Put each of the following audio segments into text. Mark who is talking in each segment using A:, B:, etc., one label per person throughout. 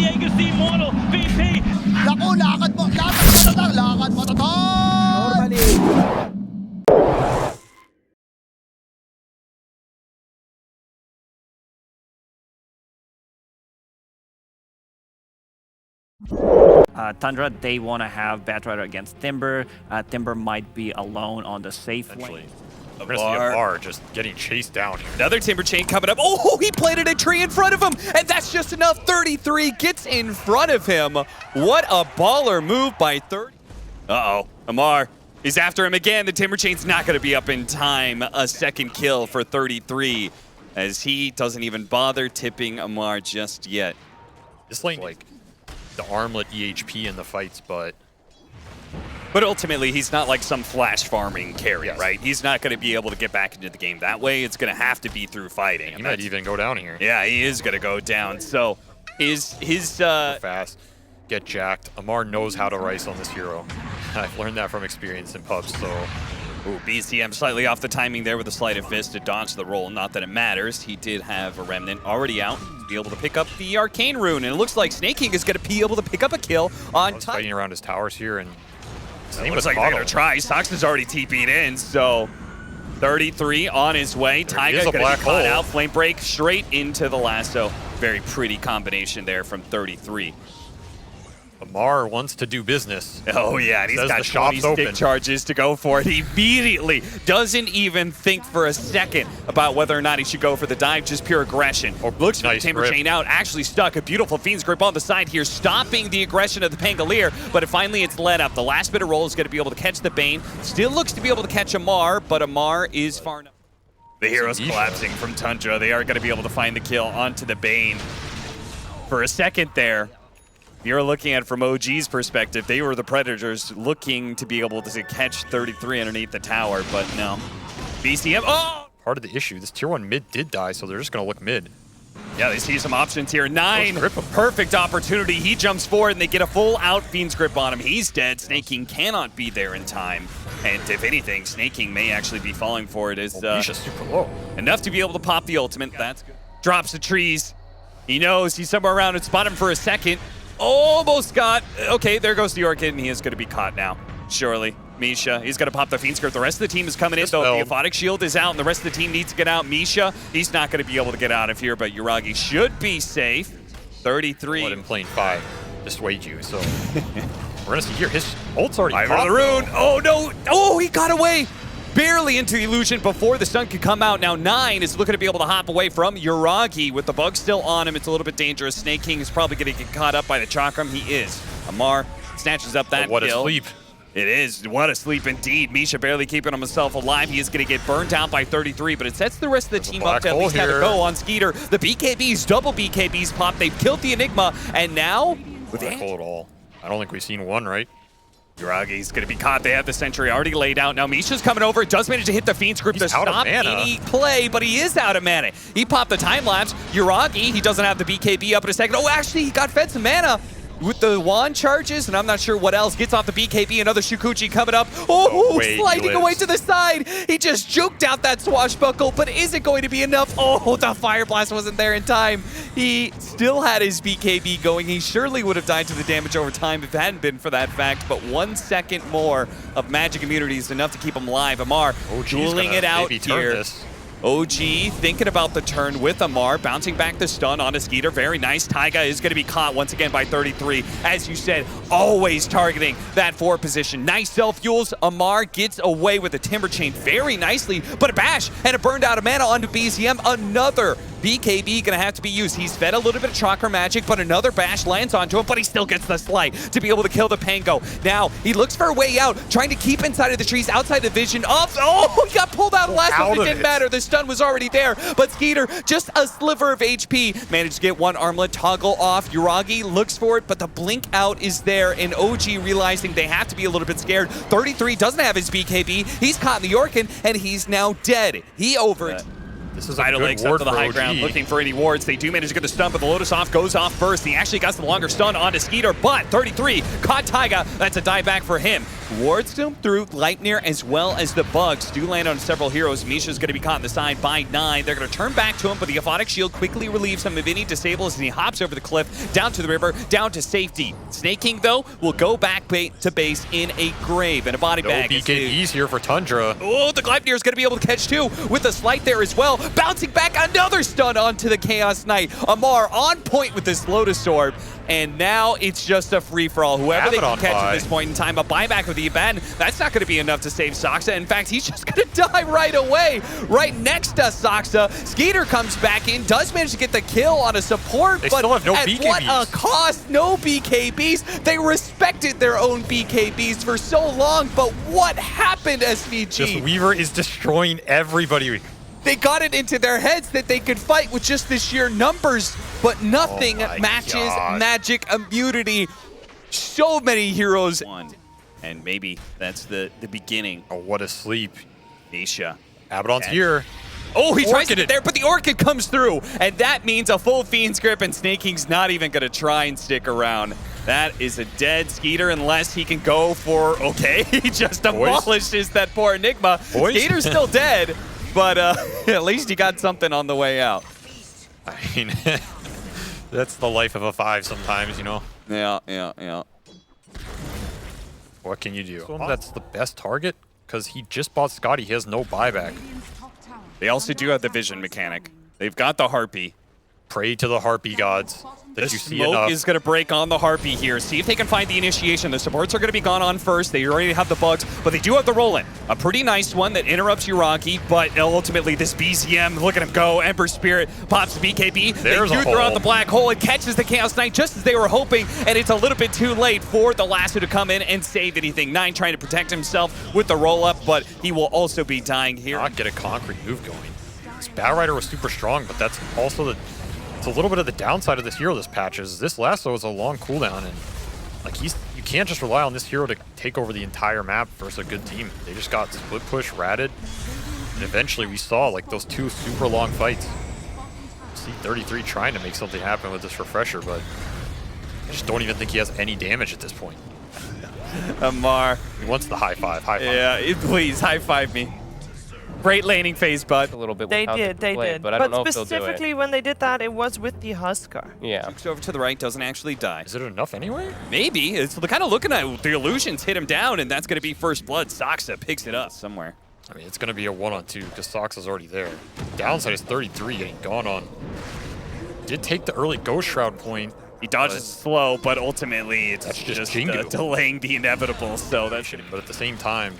A: Diego si Mono, VP.
B: Naku, lakad mo tatang, lakad mo tatang!
C: Normally.
D: Tundra, they want to have Batrider against Timber. Timber might be alone on the safe lane.
E: We're gonna see a bar just getting chased down here.
F: Another Timber chain coming up. Oh, he planted a tree in front of him, and that's just enough. 33 gets in front of him. What a baller move by 30. Uh-oh, Amar. He's after him again. The Timber chain's not going to be up in time. A second kill for 33, as he doesn't even bother tipping Amar just yet.
E: This lane, like, the armlet EHP in the fights, but
F: ultimately, he's not like some flash farming carry, right? He's not going to be able to get back into the game that way. It's going to have to be through fighting.
E: He might even go down here.
F: Yeah, he is going to go down. So his
E: fast, get jacked. Amar knows how to rice on this hero. I've learned that from experience in pubs, so.
F: Ooh, BCM slightly off the timing there with a sleight of fist to dodge the roll. Not that it matters. He did have a Remnant already out to be able to pick up the Arcane Rune. And it looks like Snake King is going to be able to pick up a kill on top.
E: Fighting around his towers here, and
F: it looks like they're going to try. Sox is already TP'd in, so 33 on his way. Taiga going to be caught out. Flame break straight into the lasso. Very pretty combination there from 33.
E: Amar wants to do business.
F: Oh yeah, and he's got 20 stick charges to go for it. He immediately doesn't even think for a second about whether or not he should go for the dive, just pure aggression. Looks for the Timber Chain out, actually stuck. A beautiful Fiend's Grip on the side here, stopping the aggression of the Pangolier, but finally it's let up. The last bit of roll is going to be able to catch the Bane. Still looks to be able to catch Amar, but Amar is far enough. The hero's collapsing from Tundra. They are going to be able to find the kill onto the Bane. For a second there, you're looking at it from OG's perspective. They were the Predators looking to be able to catch 33 underneath the tower, but no. BCM, oh!
E: Part of the issue, this tier 1 mid did die, so they're just going to look mid.
F: Yeah, they see some options here. 9, perfect opportunity. He jumps forward, and they get a full-out Fiend's Grip on him. He's dead. Snake King cannot be there in time. And if anything, Snake King may actually be falling for it.
E: Misha's super low.
F: Enough to be able to pop the ultimate. That's good. Drops the trees. He knows he's somewhere around and spot him for a second. Almost got, okay, there goes the Orchid, and he is going to be caught now, surely. Misha, he's going to pop the Fiend's Grip. The rest of the team is coming in, though. The Aphotic Shield is out, and the rest of the team needs to get out. Misha, he's not going to be able to get out of here, but Yuragi should be safe. 33.
E: Let him playing 5. Dissuade you, so. We're going to see here. His ult's already popped.
F: The rune. Oh, no. Oh, he got away. Barely into the illusion before the stun could come out. Now 9 is looking to be able to hop away from Yuragi with the bug still on him. It's a little bit dangerous. Snake King is probably going to get caught up by the Chakram. He is. Amar snatches up that kill.
E: What a sleep.
F: It is. What a sleep indeed. Misha barely keeping himself alive. He is going to get burned out by 33, but it sets the rest of the team up to at least have a go on Skeeter. The BKBs, double BKBs pop. They've killed the Enigma, and now with
E: Black hole at all. I don't think we've seen one, right?
F: Yuragi's going to be caught. They have the Sentry already laid out. Now Misha's coming over. Does manage to hit the Fiend's Grip to stop any play, but he is out of mana. He popped the time lapse. Yuragi, he doesn't have the BKB up in a second. Oh, actually, he got fed some mana with the wand charges, and I'm not sure what else. Gets off the BKB. Another Shukuchi coming up. Oh, sliding away to the side. He just juked out that swashbuckle, but is it going to be enough? Oh, the Fire Blast wasn't there in time. He still had his BKB going. He surely would have died to the damage over time if it hadn't been for that fact, but 1 second more of magic immunity is enough to keep him alive. Amar dueling it out here. OG thinking about the turn with Amar, bouncing back the stun on a Skeeter. Very nice. Taiga is going to be caught once again by 33. As you said, always targeting that 4 position. Nice self-fuels. Amar gets away with the Timber Chain very nicely, but a bash and a burned out of mana onto BZM. Another BKB going to have to be used. He's fed a little bit of Chakra magic, but another bash lands onto him, but he still gets the slight to be able to kill the Pango. Now, he looks for a way out, trying to keep inside of the trees, outside the vision of, oh, he got pulled out last one. It didn't matter. The stun was already there, but Skeeter, just a sliver of HP, managed to get one armlet toggle off. Yuragi looks for it, but the blink out is there, and OG realizing they have to be a little bit scared. 33 doesn't have his BKB. He's caught in the Orkin, and he's now dead. He over it.
E: This is a good ward up to the high ground,
F: looking for any wards. They do manage to get the stun, but the Lotus off goes off first. He actually got the longer stun onto Skeeter, but 33 caught Taiga. That's a dive back for him. wards them through Leipnir as well as the bugs do land on several heroes. Misha's going to be caught in the side by 9. They're going to turn back to him, but the Aphotic Shield quickly relieves him of any disables, and he hops over the cliff, down to the river, down to safety. Snake King, though, will go back to base in a grave and a body bag.
E: No BKBs here for Tundra.
F: Oh, the Gleipnir is going to be able to catch 2 with a slight there as well. Bouncing back, another stun onto the Chaos Knight. Amar on point with this Lotus Orb. And now it's just a free-for-all. Whoever they can catch at this point in time, a buyback with the Abaddon, that's not going to be enough to save Soxa. In fact, he's just going to die right away, right next to Soxa. Skeeter comes back in, does manage to get the kill on a support,
E: They
F: but
E: still have no
F: at
E: BKBs.
F: what a cost? No BKBs. They respected their own BKBs for so long, but what happened, SVG?
E: Just Weaver is destroying everybody.
F: They got it into their heads that they could fight with just the sheer numbers, but nothing matches magic immunity. So many heroes. And maybe that's the beginning.
E: Oh, what a sleep.
F: Nisha.
E: Abaddon's here.
F: Oh, he tries to
E: Orchid
F: get there, but the Orchid comes through. And that means a full Fiend's Grip, and Snake King's not even going to try and stick around. That is a dead Skeeter unless he can go for, okay, he just demolishes that poor Enigma. Skeeter's still dead. But at least he got something on the way out.
E: I mean, that's the life of a 5 sometimes, you know?
F: Yeah.
E: What can you do? That's the best target? Because he just bought Scotty. He has no buyback.
F: They also do have the vision mechanic. They've got the Harpy.
E: Pray to the Harpy gods that
F: The
E: you see
F: smoke
E: enough.
F: is going to break on the Harpy here. See if they can find the initiation. The supports are going to be gone on first. They already have the bugs, but they do have the roll-in. A pretty nice one that interrupts Uragi, but ultimately this BZM, look at him go. Ember Spirit pops the BKB.
E: There's
F: they
E: a
F: do throw out
E: hole.
F: the black hole. It catches the Chaos Knight just as they were hoping, and it's a little bit too late for the Lasso to come in and save anything. 9 trying to protect himself with the roll-up, but he will also be dying here.
E: Not get a concrete move going. This Batrider was super strong, but that's also it's a little bit of the downside of this hero this patch is this Lasso is a long cooldown, and like you can't just rely on this hero to take over the entire map versus a good team. They just got split push, ratted, and eventually we saw like those 2 super long fights. C33 trying to make something happen with this refresher, but I just don't even think he has any damage at this point.
F: Amar.
E: He wants the high five.
F: Yeah, please, high five me. Great laning phase, bud.
C: A little bit.
G: They did,
C: but I don't know if they'll do
G: specifically
C: it.
G: when they did that, it was with the Huskar.
C: Yeah.
F: Looks over to the right, doesn't actually die.
E: Is it enough anyway?
F: Maybe. It's kind of looking at the illusions hit him down, and that's going to be first blood. Soxa picks it up somewhere.
E: I mean, it's going to be a 1-on-2 because Soxa's already there. Downside is 33 getting gone on. Did take the early Ghost Shroud point.
F: He dodges slow, but ultimately it's
E: just
F: just
E: Jingu.
F: delaying the inevitable, so that should
E: But at the same time,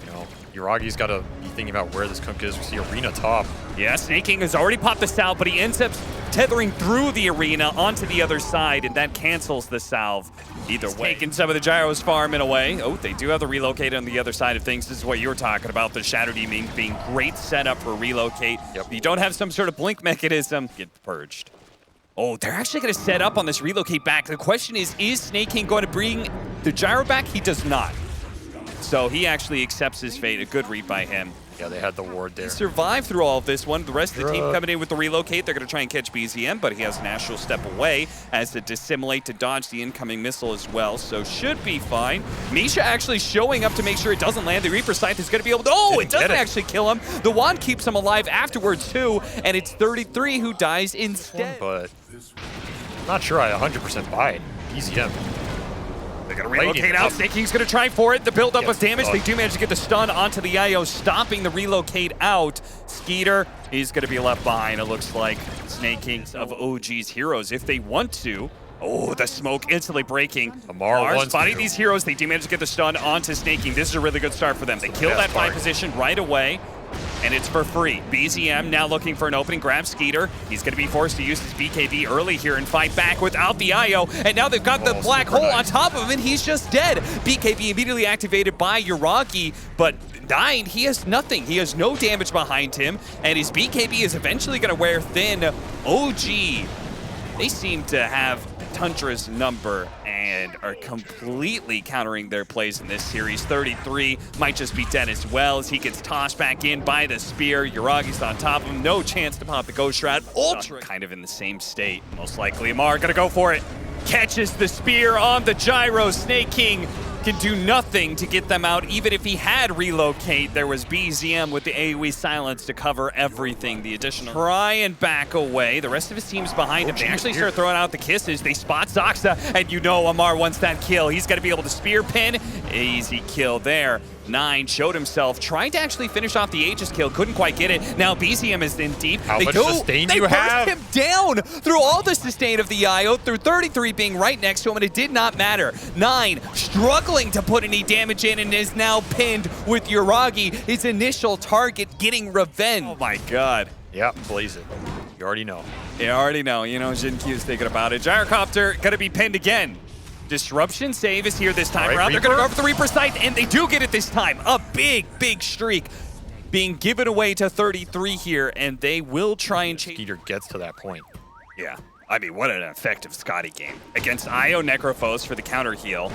E: you know, Uragi's got to be thinking about where this Kunk is. We see Arena top.
F: Yeah, Snake King has already popped the salve, but he ends up tethering through the arena onto the other side, and that cancels the salve. Either way. Taking some of the Gyro's farm in a way. Oh, they do have the relocate on the other side of things. This is what you were talking about, the Shadow Demon being great setup for relocate. If you don't have some sort of blink mechanism, get purged. Oh, they're actually going to set up on this relocate back. The question is Snake King going to bring the Gyro back? He does not. So he actually accepts his fate. A good read by him.
E: Yeah, they had the ward there.
F: He survived through all of this one. The rest of the team coming in with the relocate. They're going to try and catch BZM, but he has an astral step away as to dissimulate to dodge the incoming missile as well. So should be fine. Misha actually showing up to make sure it doesn't land. The Reaper Scythe is going to be able to... Oh, it doesn't actually kill him. The wand keeps him alive afterwards too, and it's 33 who dies instead.
E: But I'm not sure I 100% buy it. BZM.
F: They're going to relocate out. Snake King's going to try for it. The buildup of damage. They do manage to get the stun onto the IO, stopping the relocate out. Skeeter is going to be left behind. It looks like Snake Kings of OG's heroes, if they want to. Oh, the smoke instantly breaking.
E: Amar
F: spotting these heroes. They do manage to get the stun onto Snake King. This is a really good start for them. They kill that 5 position right away. And it's for free. BZM now looking for an opening, grabs Skeeter. He's going to be forced to use his BKB early here and fight back without the IO. And now they've got the black hole on top of him, and he's just dead. BKB immediately activated by Uragi, but 9, he has nothing. He has no damage behind him, and his BKB is eventually going to wear thin. OG, they seem to have Tundra's number and are completely countering their plays in this series. 33 might just be dead as well as he gets tossed back in by the spear. Uragi's on top of him. No chance to pop the Ghost Shroud. Ultra kind of in the same state. Most likely Amar gonna go for it. Catches the spear on the Gyro. Snake King can do nothing to get them out. Even if he had relocate, there was BZM with the AoE silence to cover everything. The additional try and back away. The rest of his team's behind him. They actually start throwing out the kisses. They spot Zaxa, and you know Amar wants that kill. He's got to be able to spear pin. Easy kill there. 9 showed himself, trying to actually finish off the Aegis kill, couldn't quite get it. Now BZM is in deep.
E: How much sustain
F: they
E: you
F: burst
E: have?
F: him down through all the sustain of the IO, through 33 being right next to him, and it did not matter. 9 struggling to put any damage in and is now pinned with Yuragi, his initial target, getting revenge. Oh my god.
E: Yeah, blaze it. You already know.
F: You already know. You know, Jinkyu's thinking about it. Gyrocopter gonna be pinned again. Disruption save is here this time around. They're going to go for the Reaper Sight, and they do get it this time. A big, big streak being given away to 33 here, and they will try and chase.
E: Skeeter gets to that point.
F: Yeah. I mean, what an effective Scotty game. Against Io Necrophos for the counter heal.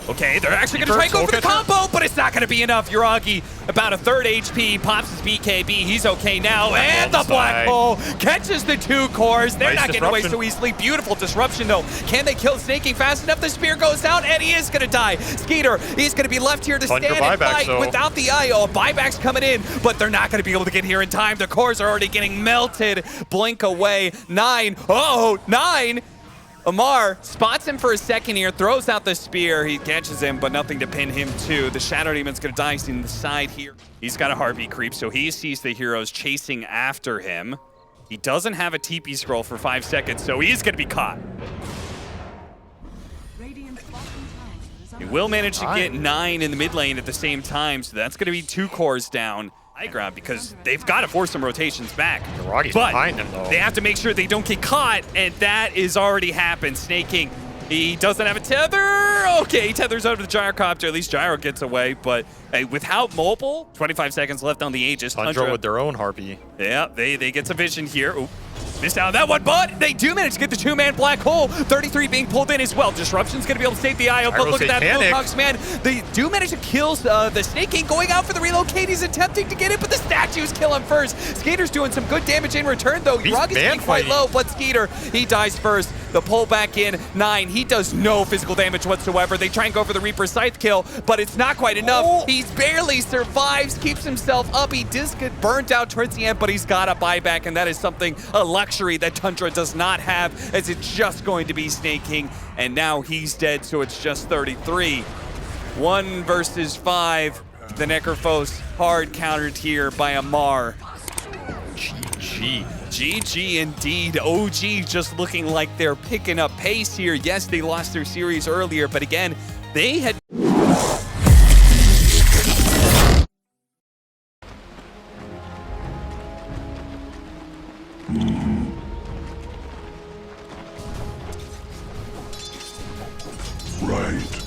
F: Okay, they're actually going to try and go for the combo, but it's not going to be enough. Yuragi, about a third HP, pops his BKB. He's okay now, and the Black Hole catches the 2 cores. They're not getting away so easily. Beautiful disruption, though. Can they kill Snaking fast enough? The spear goes down, and he is going to die. Skeeter, he's going to be left here to stand and fight without the IO. Buyback's coming in, but they're not going to be able to get here in time. The cores are already getting melted. Blink away. 9. Oh, 9. Amar spots him for a second here, throws out the spear. He catches him, but nothing to pin him to. The Shadow Demon's gonna die in the side here. He's got a heartbeat creep, so he sees the heroes chasing after him. He doesn't have a TP scroll for 5 seconds, so he's gonna be caught. He will manage to get 9 in the mid lane at the same time, so that's gonna be 2 cores down. High ground because they've got to force some rotations back.
E: Yuragi's
F: but
E: behind them, though.
F: They have to make sure they don't get caught, and that is already happened. Snaking, he doesn't have a tether. Okay, he tethers over the gyrocopter. At least Gyro gets away, but hey, without mobile, 25 seconds left on the Aegis.
E: Tundra with their own Harpy.
F: Yeah, they get some vision here. Ooh. Missed out on that one, but they do manage to get the 2-man Black Hole. 33 being pulled in as well. Disruption's going to be able to save the IO, but look at that Wilcox, man. They do manage to kill the Snake King, going out for the relocate. He's attempting to get it, but the statues kill him first. Skeeter's doing some good damage in return, though. Yuragi's getting quite low, but Skeeter, he dies first. The pull back in. 9, he does no physical damage whatsoever. They try and go for the Reaper Scythe kill, but it's not quite enough. Oh. He barely survives, keeps himself up. He does get burnt out towards the end, but he's got a buyback, and that is something, a luxury that Tundra does not have, as it's just going to be Snake King, and now he's dead, so it's just 33. 1 versus 5. The Necrophos hard countered here by Amar.
E: GG.
F: GG indeed. OG just looking like they're picking up pace here. Yes, they lost their series earlier, but again, they had...
C: Right.